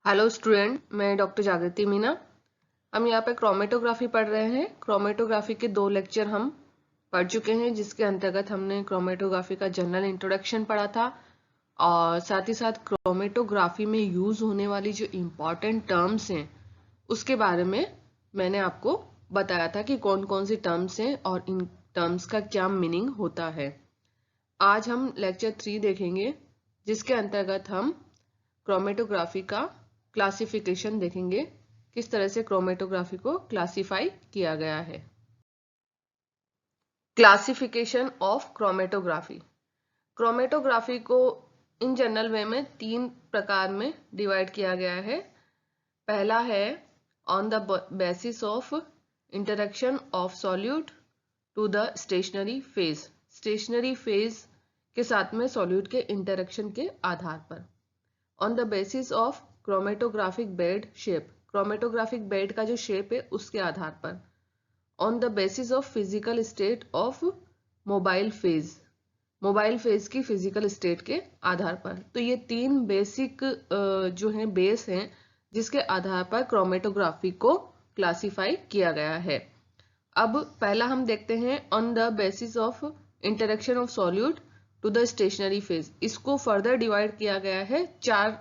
Hello student, मैं doctor जागृति मीना। हम यहाँ पे क्रोमेटोग्राफी पढ़ रहे हैं। क्रोमेटोग्राफी के 2 लेक्चर हम पढ़ चुके हैं, जिसके अंतर्गत हमने क्रोमेटोग्राफी का जनरल इंट्रोडक्शन पढ़ा था और साथ ही साथ क्रोमेटोग्राफी में यूज होने वाली जो इम्पोर्टेंट टर्म्स हैं उसके बारे में मैंने आपको बताया था कि कौन कौन सी टर्म्स हैं और इन टर्म्स का क्या मीनिंग होता है। आज हम लेक्चर 3 देखेंगे, जिसके अंतर्गत हम क्रोमेटोग्राफी का क्लासिफिकेशन देखेंगे, किस तरह से क्रोमेटोग्राफी को क्लासिफाई किया गया है। Classification of chromatography. क्रोमेटोग्राफी को इन जनरल वे में 3 प्रकार में डिवाइड किया गया है। पहला है on the basis of interaction of solute to the stationary phase. Stationary phase के साथ में सॉल्यूट के इंटरेक्शन के आधार पर। On the basis of chromatographic bed shape. Chromatographic bed का जो शेप है उसके आधार पर। On the basis of physical state of mobile phase. Mobile phase की फिजिकल स्टेट के आधार पर। तो ये 3 बेसिक जो है बेस हैं, जिसके आधार पर क्रोमेटोग्राफी को क्लासिफाई किया गया है। अब पहला हम देखते हैं on the basis of interaction of solute to the stationary phase. इसको फर्दर डिवाइड किया गया है 4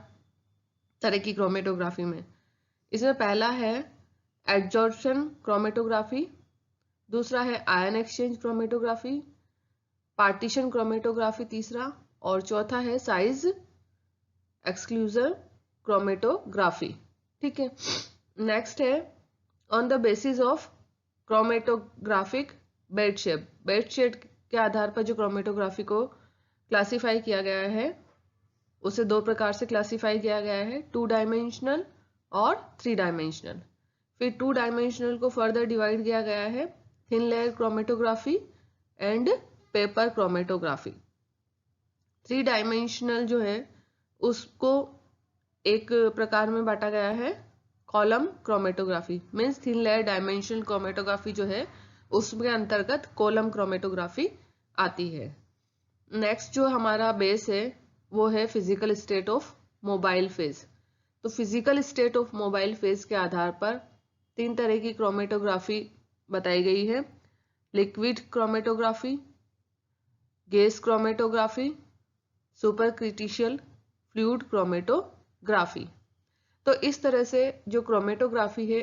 तरह की क्रोमेटोग्राफी में। इसमें पहला है एडजॉर्प्शन क्रोमेटोग्राफी, दूसरा है ion exchange chromatography, partition chromatography तीसरा, और चौथा है साइज एक्सक्लूजन क्रोमेटोग्राफी। ठीक है। नेक्स्ट है on the basis of chromatographic bed shape. Bed shape के आधार पर जो क्रोमेटोग्राफी को क्लासिफाई किया गया है उसे 2 प्रकार से क्लासिफाई किया गया है, 2 डायमेंशनल और 3 डायमेंशनल। फिर 2 डायमेंशनल को फर्दर डिवाइड किया गया है thin layer chromatography and paper chromatography. 3 dimensional जो है उसको एक प्रकार में बांटा गया है column chromatography. Means thin layer dimensional chromatography जो है उसके अंतर्गत कॉलम क्रोमेटोग्राफी आती है। नेक्स्ट जो हमारा बेस है वो है physical state of mobile phase. तो physical state of mobile phase के आधार पर 3 तरह की क्रोमेटोग्राफी बताई गई है। Liquid chromatography, gas chromatography, supercritical fluid chromatography. तो इस तरह से जो क्रोमेटोग्राफी है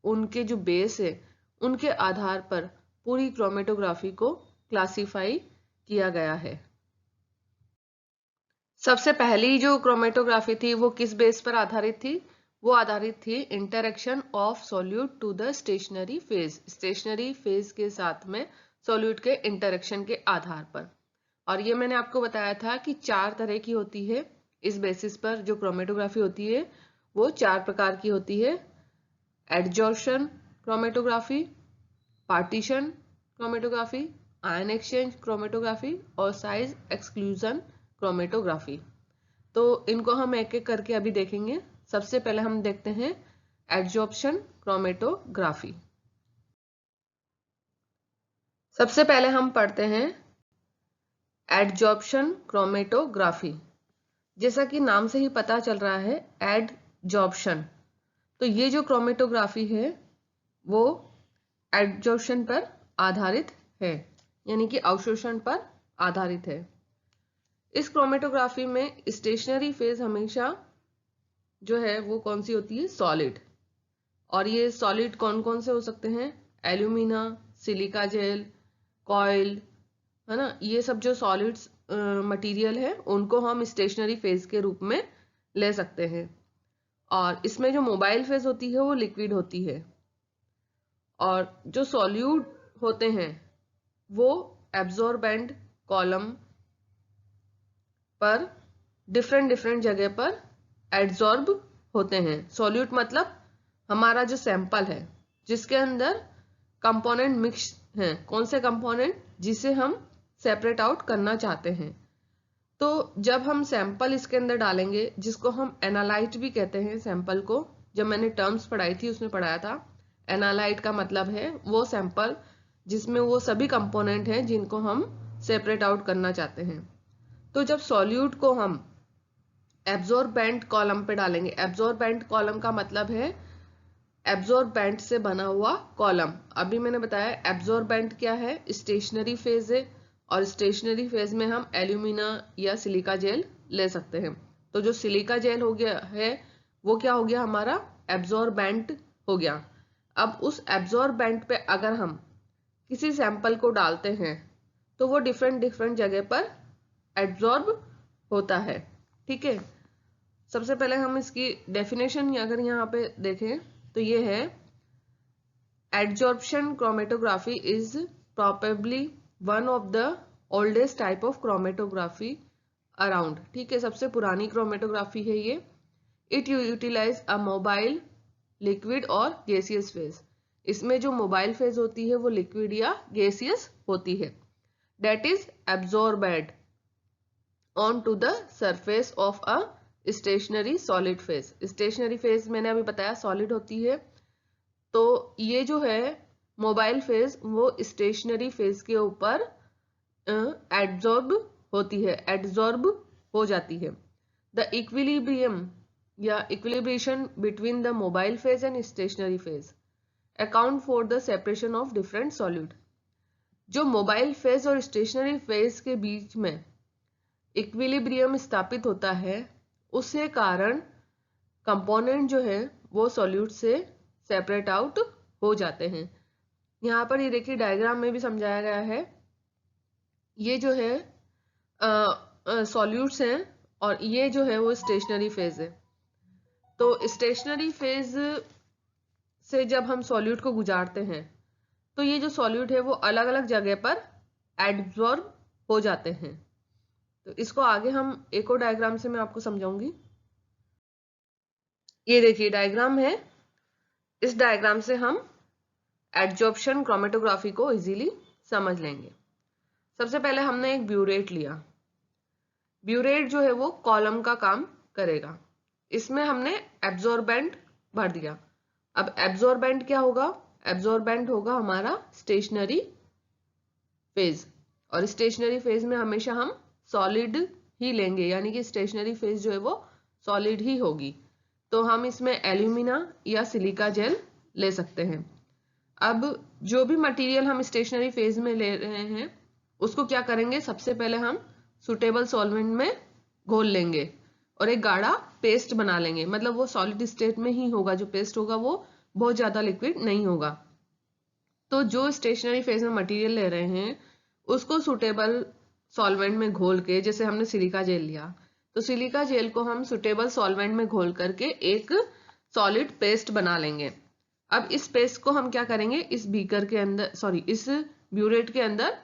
उनके जो बेस है उनके आधार पर पूरी क्रोमेटोग्राफी को क्लासिफाई किया गया है। सबसे पहली जो क्रोमेटोग्राफी थी वो किस बेस पर आधारित थी? वो आधारित थी interaction of solute to the stationary phase. Stationary phase के साथ में सॉल्यूट के इंटरेक्शन के आधार पर। और ये मैंने आपको बताया था कि 4 तरह की होती है। इस बेसिस पर जो क्रोमेटोग्राफी होती है वो 4 प्रकार की होती है। Adsorption chromatography, partition chromatography, ion exchange chromatography और साइज एक्सक्लूजन क्रोमेटोग्राफी। तो इनको हम एक एक करके अभी देखेंगे। सबसे पहले हम देखते हैं एडजॉर्प्शन क्रोमेटोग्राफी। सबसे पहले हम पढ़ते हैं एडजॉर्प्शन क्रोमेटोग्राफी। जैसा कि नाम से ही पता चल रहा है एडजॉर्प्शन, तो ये जो क्रोमेटोग्राफी है वो एडजॉर्प्शन पर आधारित है, यानी कि अवशोषण पर आधारित है। इस क्रोमेटोग्राफी में स्टेशनरी फेज हमेशा जो है वो कौन सी होती है? सॉलिड। और ये सॉलिड कौन कौन से हो सकते हैं? एल्यूमिना, सिलिका जेल, कॉइल, है ना। ये सब जो सॉलिड्स मटेरियल है उनको हम स्टेशनरी फेज के रूप में ले सकते हैं। और इसमें जो मोबाइल फेज होती है वो लिक्विड होती है। और जो सॉल्यूट होते हैं वो एब्जॉर्बेंट कॉलम पर डिफरेंट डिफरेंट जगह पर एड्सॉर्ब होते हैं। सॉल्यूट मतलब हमारा जो सैंपल है जिसके अंदर कंपोनेंट मिक्स हैं। कौन से कंपोनेंट? जिसे हम सेपरेट आउट करना चाहते हैं। तो जब हम सैंपल इसके अंदर डालेंगे, जिसको हम एनालाइट भी कहते हैं सैंपल को, जब मैंने टर्म्स पढ़ाई थी उसमें पढ़ाया था। एनालाइट का मतलब है वो सैंपल जिसमें वो सभी कंपोनेंट हैं जिनको हम सेपरेट आउट करना चाहते हैं। तो जब सॉल्यूट को हम एब्जॉर्बेंट कॉलम पे डालेंगे। एब्जॉर्बेंट कॉलम का मतलब है एब्जॉर्बेंट से बना हुआ कॉलम। अभी मैंने बताया एब्जॉर्बेंट क्या है, स्टेशनरी फेज है, और स्टेशनरी फेज में हम एल्यूमिना या सिलिका जेल ले सकते हैं। तो जो सिलिका जेल हो गया है वो क्या हो गया, हमारा एब्जॉर्बेंट हो गया। अब उस एब्जॉर्बेंट पे अगर हम किसी सैंपल को डालते हैं तो वो डिफरेंट डिफरेंट जगह पर एब्जॉर्ब होता है। ठीक है, सबसे पहले हम इसकी डेफिनेशन अगर यहाँ पे देखें तो ये है, adsorption chromatography is probably one of the oldest type of chromatography around. ठीक है, सबसे पुरानी क्रोमेटोग्राफी है ये। It utilize a mobile, liquid और गैसियस फेज। इसमें जो मोबाइल फेज होती है वो लिक्विड या गैसियस होती है। That is absorbed on to the surface of a stationary solid phase. Stationary phase मैंने अभी बताया सॉलिड होती है, तो ये जो है मोबाइल फेज वो स्टेशनरी फेज के ऊपर एड्जॉर्ब होती है, एड्जॉर्ब हो जाती है। द इक्विलिब्रियम या equilibration between the mobile phase and stationary phase account for the separation of different solute. जो मोबाइल फेज और स्टेशनरी फेज के बीच में इक्विलिब्रियम स्थापित होता है, उसके कारण कंपोनेंट जो है वो सॉल्यूट से सेपरेट आउट हो जाते हैं। यहाँ पर ये देखिए डायग्राम में भी समझाया गया है। ये जो है सॉल्यूट्स हैं और ये जो है वो स्टेशनरी फेज है। तो स्टेशनरी फेज से जब हम सॉल्यूट को गुजारते हैं तो ये जो सॉल्यूट है वो अलग अलग जगह पर एब्जॉर्ब हो जाते हैं। तो इसको आगे हम एक और डायग्राम से मैं आपको समझाऊंगी। ये देखिए डायग्राम है, इस डायग्राम से हम एडजॉर्प्शन क्रोमेटोग्राफी को इजीली समझ लेंगे। सबसे पहले हमने एक ब्यूरेट लिया। ब्यूरेट जो है वो कॉलम का काम करेगा। इसमें हमने एब्जॉर्बेंट भर दिया। अब एब्जॉर्बेंट क्या होगा, एब्जॉर्बेंट होगा हमारा स्टेशनरी फेज, और स्टेशनरी फेज में हमेशा हम सॉलिड ही लेंगे, यानी कि स्टेशनरी फेज जो है वो सॉलिड ही होगी। तो हम इसमें एल्यूमिना या सिलिका जेल ले सकते हैं। अब जो भी मटेरियल हम स्टेशनरी फेज में ले रहे हैं उसको क्या करेंगे, सबसे पहले हम सुटेबल सॉल्वेंट में घोल लेंगे और एक गाढ़ा पेस्ट बना लेंगे। मतलब वो सॉलिड स्टेट में ही होगा, जो पेस्ट होगा वो बहुत ज्यादा लिक्विड नहीं होगा। तो जो स्टेशनरी फेज में मटेरियल ले रहे हैं उसको सुटेबल सॉल्वेंट में घोल के, जैसे हमने सिलिका जेल लिया तो सिलिका जेल को हम सुटेबल सॉल्वेंट में घोल करके एक सॉलिड पेस्ट बना लेंगे। अब इस पेस्ट को हम क्या करेंगे, इस बीकर के अंदर, सॉरी इस ब्यूरेट के अंदर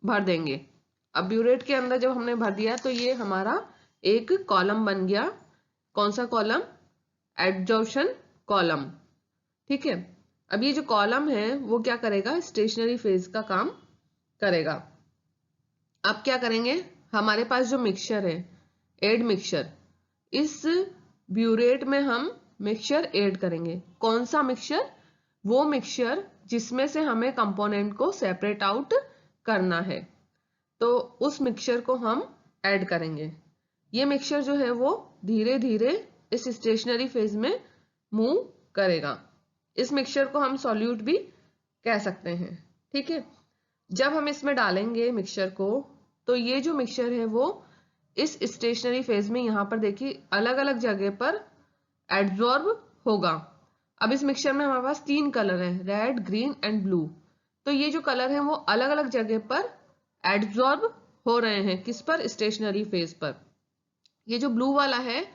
भर देंगे। अब ब्यूरेट के अंदर जब हमने भर दिया तो ये हमारा एक कॉलम बन गया। कौन सा कॉलम, एडजॉर्प्शन कॉलम। ठीक है, अब ये जो कॉलम है वो क्या करेगा, स्टेशनरी फेज का काम करेगा। अब क्या करेंगे, हमारे पास जो मिक्सचर है, एड मिक्सचर, इस ब्यूरेट में हम मिक्सचर ऐड करेंगे। कौन सा मिक्सचर, वो मिक्सचर जिसमें से हमें कंपोनेंट को सेपरेट आउट करना है, तो उस मिक्सचर को हम ऐड करेंगे। ये मिक्सचर जो है वो धीरे धीरे इस स्टेशनरी फेज में मूव करेगा। इस मिक्सचर को हम सॉल्यूट भी कह सकते हैं। ठीक है, जब हम इसमें डालेंगे मिक्सचर को तो ये जो मिक्सचर है वो इस स्टेशनरी फेज में, यहाँ पर देखिए अलग अलग जगह पर एब्जॉर्ब होगा। अब इस मिक्सचर में हमारे पास 3 कलर हैं, रेड, ग्रीन एंड ब्लू। तो ये जो कलर है वो अलग अलग जगह पर एब्जॉर्ब हो रहे हैं। किस पर, स्टेशनरी फेज पर। ये जो ब्लू वाला है,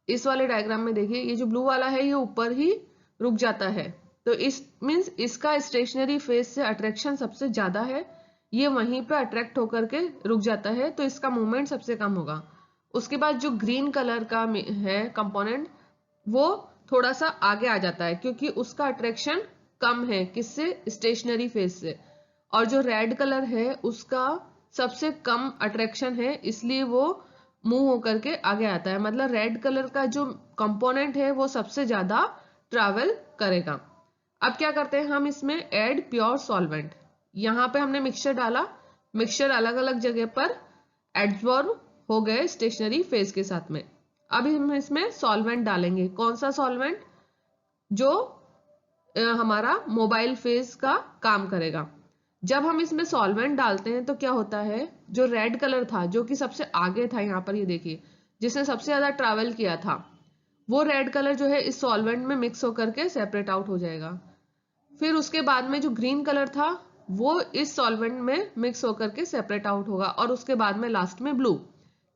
इस वाले डायग्राम में देखिए, ये जो ब्लू वाला है ये ऊपर ही रुक जाता है। तो इस मीन्स इसका स्टेशनरी फेज से अट्रैक्शन सबसे ज्यादा है, ये वहीं पे अट्रैक्ट होकर के रुक जाता है, तो इसका मूवमेंट सबसे कम होगा। उसके बाद जो ग्रीन कलर का है कंपोनेंट, वो थोड़ा सा आगे आ जाता है क्योंकि उसका अट्रैक्शन कम है, किससे, स्टेशनरी फेज से। और जो रेड कलर है उसका सबसे कम अट्रैक्शन है, इसलिए वो मूव होकर के आगे आता है। मतलब रेड कलर का जो कंपोनेंट है वो सबसे ज्यादा ट्रैवल करेगा। अब क्या करते हैं हम इसमें ऐड प्योर सॉल्वेंट। यहाँ पे हमने मिक्सचर डाला, मिक्सचर अलग अलग जगह पर एब्जॉर्ब हो गए स्टेशनरी फेज के साथ में। अब हम इसमें सॉल्वेंट डालेंगे। कौन सा सॉल्वेंट? जो हमारा मोबाइल फेज का काम करेगा। जब हम इसमें सॉल्वेंट डालते हैं तो क्या होता है, जो रेड कलर था, जो कि सबसे आगे था, यहाँ पर ये देखिए, जिसने सबसे ज्यादा ट्रैवल किया था, वो रेड कलर जो है इस सॉल्वेंट में मिक्स होकर के सेपरेट आउट हो जाएगा। फिर उसके बाद में जो ग्रीन कलर था वो इस सॉल्वेंट में मिक्स होकर के सेपरेट आउट होगा, और उसके बाद में लास्ट में ब्लू,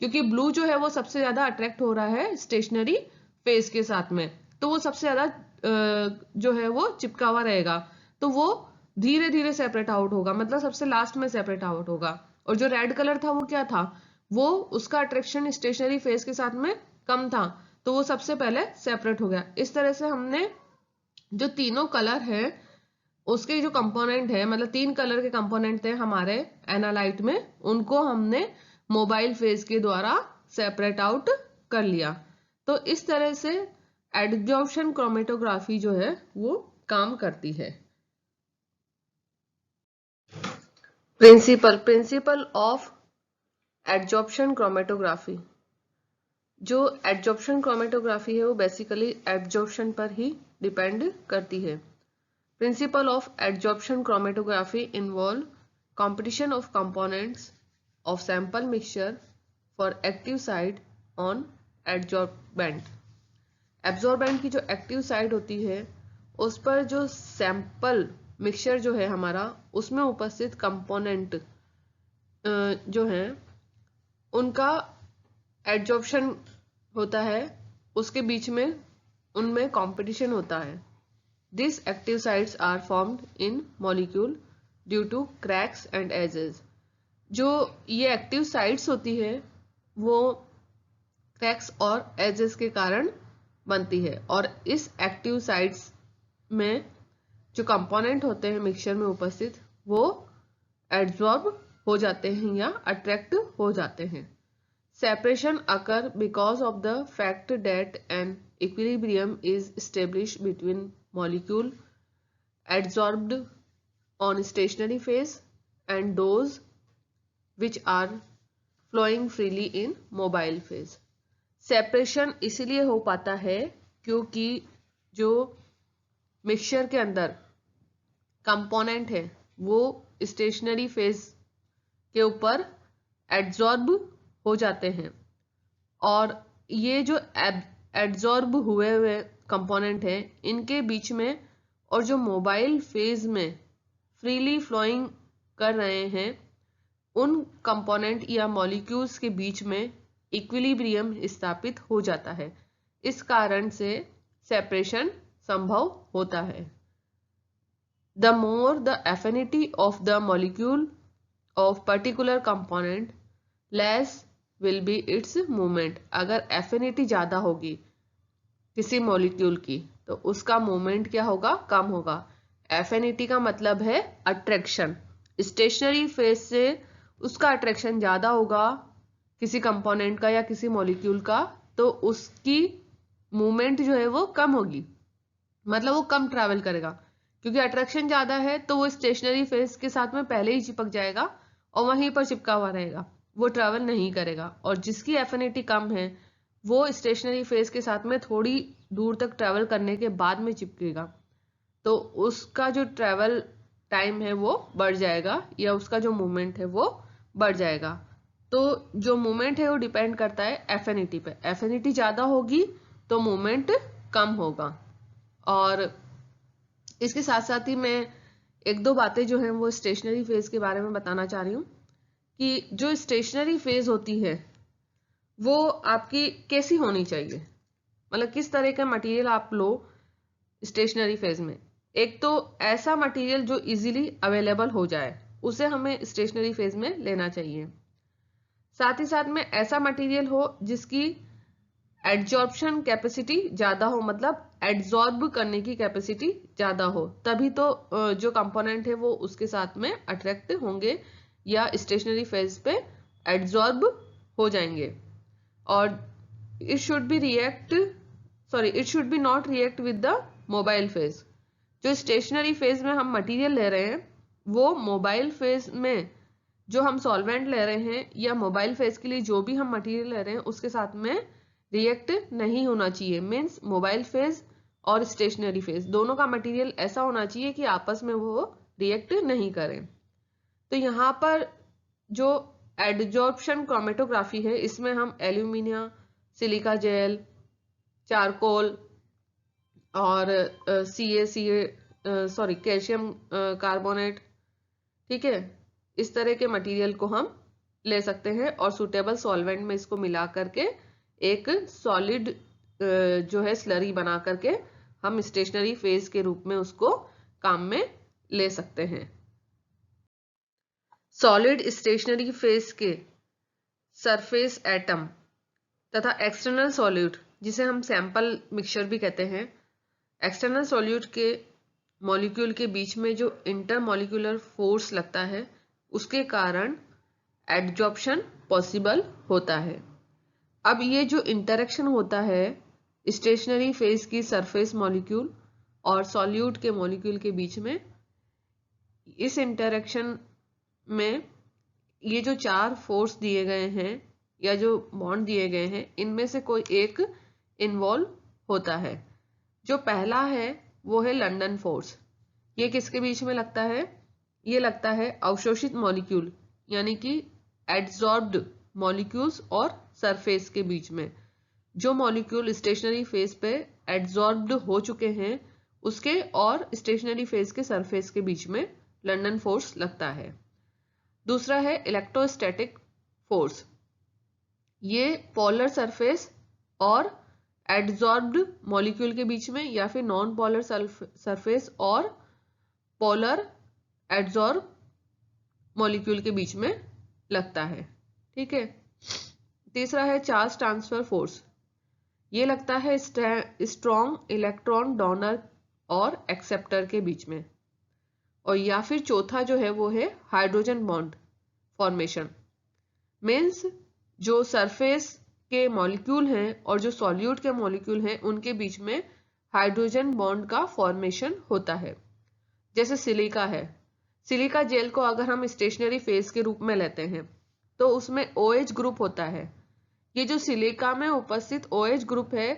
क्योंकि ब्लू जो है वो सबसे ज्यादा अट्रैक्ट हो रहा है स्टेशनरी फेज के साथ में, तो वो सबसे ज्यादा जो है वो चिपका हुआ रहेगा, तो वो धीरे धीरे सेपरेट आउट होगा, मतलब सबसे लास्ट में सेपरेट आउट होगा। और जो रेड कलर था वो क्या था, वो उसका अट्रैक्शन स्टेशनरी फेज के साथ में कम था, तो वो सबसे पहले सेपरेट हो गया। इस तरह से हमने जो तीनों कलर है उसके जो कंपोनेंट है, मतलब 3 कलर के कंपोनेंट थे हमारे एनालाइट में, उनको हमने मोबाइल फेज के द्वारा सेपरेट आउट कर लिया। तो इस तरह से एडजॉर्प्शन क्रोमेटोग्राफी जो है वो काम करती है। Principle of adsorption chromatography. जो एडजॉर्प्शन क्रोमेटोग्राफी है वो बेसिकली एडजॉर्प्शन पर ही डिपेंड करती है। Principle of adsorption chromatography involve competition of components of sample mixture for active site on adsorbent। Absorbent की जो active site होती है उस पर जो sample mixture जो है हमारा, उसमें उपस्थित component जो है उनका adsorption होता है, उसके बीच में उनमें competition होता है। These active sites are formed in molecule due to cracks and edges। जो ये एक्टिव साइट्स होती है वो क्रैक्स और एजेस के कारण बनती है, और इस एक्टिव साइट्स में जो कंपोनेंट होते हैं मिक्सचर में उपस्थित वो एब्जॉर्ब हो जाते हैं या अट्रैक्ट हो जाते हैं। Separation occur because of the fact that an equilibrium is established between molecule adsorbed on stationary phase and those which are flowing freely in mobile phase। Separation इसलिए हो पाता है क्योंकि जो मिक्सचर के अंदर कंपोनेंट है वो स्टेशनरी फेज के ऊपर एड्जॉर्ब हो जाते हैं, और ये जो एड्जॉर्ब हुए कंपोनेंट हैं इनके बीच में और जो मोबाइल फेज में फ्रीली फ्लोइंग कर रहे हैं उन कंपोनेंट या मॉलिक्यूल्स के बीच में इक्विलिब्रियम स्थापित हो जाता है। इस कारण से सेपरेशन संभव होता है। The more the affinity of the molecule of particular component, less will be its movement। अगर एफिनिटी ज्यादा होगी किसी मॉलिक्यूल की तो उसका मूवमेंट क्या होगा, कम होगा। एफिनिटी का मतलब है अट्रैक्शन। स्टेशनरी फेज से उसका अट्रैक्शन ज्यादा होगा किसी कंपोनेंट का या किसी मॉलिक्यूल का, तो उसकी मूवमेंट जो है वो कम होगी, मतलब वो कम ट्रैवल करेगा, क्योंकि अट्रैक्शन ज्यादा है तो वो स्टेशनरी फेज के साथ में पहले ही चिपक जाएगा और वहीं पर चिपका हुआ रहेगा, वो ट्रैवल नहीं करेगा। और जिसकी एफिनिटी कम है वो स्टेशनरी फेज के साथ में थोड़ी दूर तक ट्रैवल करने के बाद में चिपकेगा, तो उसका जो ट्रैवल टाइम है वो बढ़ जाएगा या उसका जो मूवमेंट है वो बढ़ जाएगा। तो जो मूवमेंट है वो डिपेंड करता है एफिनिटी पे। एफिनिटी ज्यादा होगी तो मूवमेंट कम होगा। और इसके साथ साथ ही मैं एक दो बातें जो हैं वो स्टेशनरी फेज के बारे में बताना चाह रही हूँ कि जो स्टेशनरी फेज होती है वो आपकी कैसी होनी चाहिए, मतलब किस तरह का मटेरियल आप लो स्टेशनरी फेज में। एक तो ऐसा मटेरियल जो इजीली अवेलेबल हो जाए उसे हमें स्टेशनरी फेज में लेना चाहिए। साथ ही साथ में ऐसा मटेरियल हो जिसकी एड्जॉर्प्शन कैपेसिटी ज्यादा हो, मतलब एड्जॉर्ब करने की कैपेसिटी ज्यादा हो, तभी तो जो कंपोनेंट है वो उसके साथ में अट्रैक्ट होंगे या स्टेशनरी फेज पे एड्जॉर्ब हो जाएंगे। और it should be not react with the mobile phase. जो स्टेशनरी फेज में हम मटेरियल ले रहे हैं वो मोबाइल फेज में जो हम सॉल्वेंट ले रहे हैं या मोबाइल फेज के लिए जो भी हम मटेरियल ले रहे हैं उसके साथ में रिएक्ट नहीं होना चाहिए। मीन्स मोबाइल फेज और स्टेशनरी फेज दोनों का मटेरियल ऐसा होना चाहिए कि आपस में वो रिएक्ट नहीं करें। तो यहाँ पर जो एडजॉर्प्शन क्रोमेटोग्राफी है, इसमें हम एल्यूमिनियम, सिलिका जेल, चारकोल और कैल्शियम कार्बोनेट, ठीक है, इस तरह के मटेरियल को हम ले सकते हैं और सुटेबल सॉल्वेंट में इसको मिला करके एक सॉलिड जो है स्लरी बना करके हम स्टेशनरी फेज के रूप में उसको काम में ले सकते हैं। सॉलिड स्टेशनरी फेज के सरफेस एटम तथा एक्सटर्नल सॉल्यूट, जिसे हम सैंपल मिक्सचर भी कहते हैं, एक्सटर्नल सॉल्यूट के मॉलिक्यूल के बीच में जो इंटरमॉलिक्यूलर फोर्स लगता है उसके कारण एडजॉर्प्शन पॉसिबल होता है। अब ये जो इंटरेक्शन होता है स्टेशनरी फेज की सरफेस मॉलिक्यूल और सॉल्यूट के मॉलिक्यूल के बीच में, इस इंटरेक्शन में ये जो 4 फोर्स दिए गए हैं या जो बॉन्ड दिए गए हैं, इनमें से कोई एक इन्वॉल्व होता है। जो पहला है वो है लंदन फोर्स। ये किसके बीच में लगता है? ये लगता है अवशोषित मॉलिक्यूल यानी कि एड्सॉर्ब्ड मॉलिक्यूल्स और सरफेस के बीच में। जो मॉलिक्यूल स्टेशनरी फेज पे एड्सॉर्ब्ड हो चुके हैं उसके और स्टेशनरी फेज के सरफेस के बीच में लंदन फोर्स लगता है। दूसरा है इलेक्ट्रोस्टैटिक फोर्स। ये पोलर सरफेस और एड्सॉर्ब्ड मॉलिक्यूल के बीच में या फिर नॉन पोलर सरफेस और पोलर एड्सॉर्ब मॉलिक्यूल के बीच में लगता है, ठीक है। तीसरा है चार्ज ट्रांसफर फोर्स। ये लगता है स्ट्रॉन्ग इलेक्ट्रॉन डोनर और एक्सेप्टर के बीच में। और या फिर चौथा जो है वो है हाइड्रोजन बॉन्ड फॉर्मेशन। मीन्स जो सरफेस के मॉलिक्यूल हैं और जो सॉल्यूट के मॉलिक्यूल हैं उनके बीच में हाइड्रोजन बॉन्ड का फॉर्मेशन होता है। जैसे सिलिका है, सिलिका जेल को अगर हम स्टेशनरी फेज के रूप में लेते हैं तो उसमें OH ग्रुप होता है। ये जो सिलिका में उपस्थित OH ग्रुप है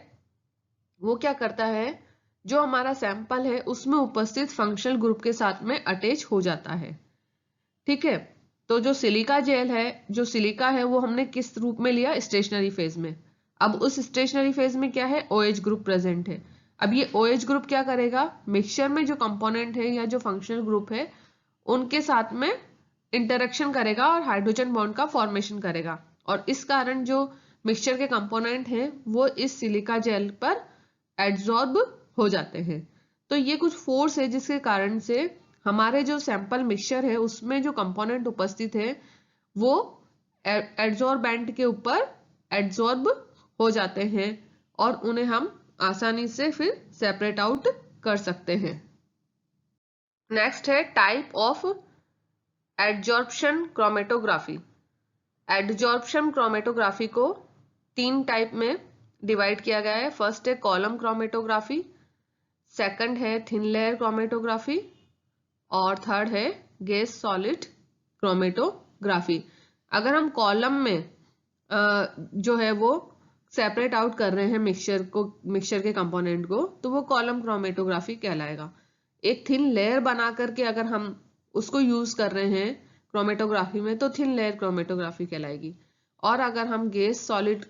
वो क्या करता है, जो हमारा सैंपल है उसमें उपस्थित फंक्शनल ग्रुप के साथ में अटैच हो जाता है, ठीक है। तो जो सिलिका जेल है, जो सिलिका है वो हमने किस रूप में लिया? स्टेशनरी फेज में। अब उस स्टेशनरी फेज में क्या है? OH ग्रुप प्रेजेंट है। अब ये OH ग्रुप क्या करेगा? मिक्सचर में जो कंपोनेंट है या जो फंक्शनल ग्रुप है उनके साथ में इंटरेक्शन करेगा और हाइड्रोजन बॉन्ड का फॉर्मेशन करेगा और इस कारण जो मिक्सचर के कंपोनेंट हैं वो इस सिलिका जेल पर एड्सॉर्ब हो जाते हैं। तो ये कुछ फोर्स है जिसके कारण से हमारे जो सैंपल मिक्सचर है उसमें जो कंपोनेंट उपस्थित है वो एड्सॉर्बेंट के ऊपर एड्सॉर्ब हो जाते हैं और उन्हें हम आसानी से फिर सेपरेट आउट कर सकते हैं। नेक्स्ट है type of adsorption chromatography. Adsorption chromatography को 3 टाइप में डिवाइड किया गया है। फर्स्ट है कॉलम क्रोमेटोग्राफी, सेकंड है थिन लेयर क्रोमेटोग्राफी और थर्ड है गैस सॉलिड क्रोमेटोग्राफी। अगर हम कॉलम में जो है वो सेपरेट आउट कर रहे हैं मिक्सचर के कंपोनेंट को, तो वो कॉलम क्रोमेटोग्राफी कहलाएगा। एक थिन लेयर बना करके अगर हम उसको यूज कर रहे हैं क्रोमेटोग्राफी में तो थिन लेयर क्रोमेटोग्राफी कहलाएगी। और अगर हम गैस सॉलिड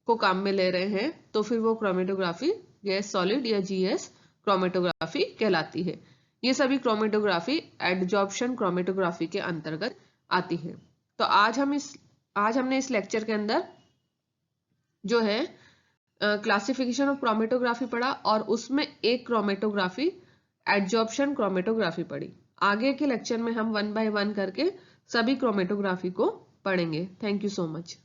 को काम में ले रहे हैं तो फिर वो क्रोमेटोग्राफी गैस सॉलिड या GS क्रोमेटोग्राफी कहलाती है। ये सभी क्रोमेटोग्राफी एडजॉर्प्शन क्रोमेटोग्राफी के अंतर्गत आती है। तो आज हमने इस लेक्चर के अंदर जो है क्लासिफिकेशन ऑफ क्रोमेटोग्राफी पढ़ा और उसमें एक क्रोमेटोग्राफी एडजॉर्प्शन क्रोमेटोग्राफी पढ़ी। आगे के लेक्चर में हम 1 बाय 1 करके सभी क्रोमेटोग्राफी को पढ़ेंगे। Thank you so much.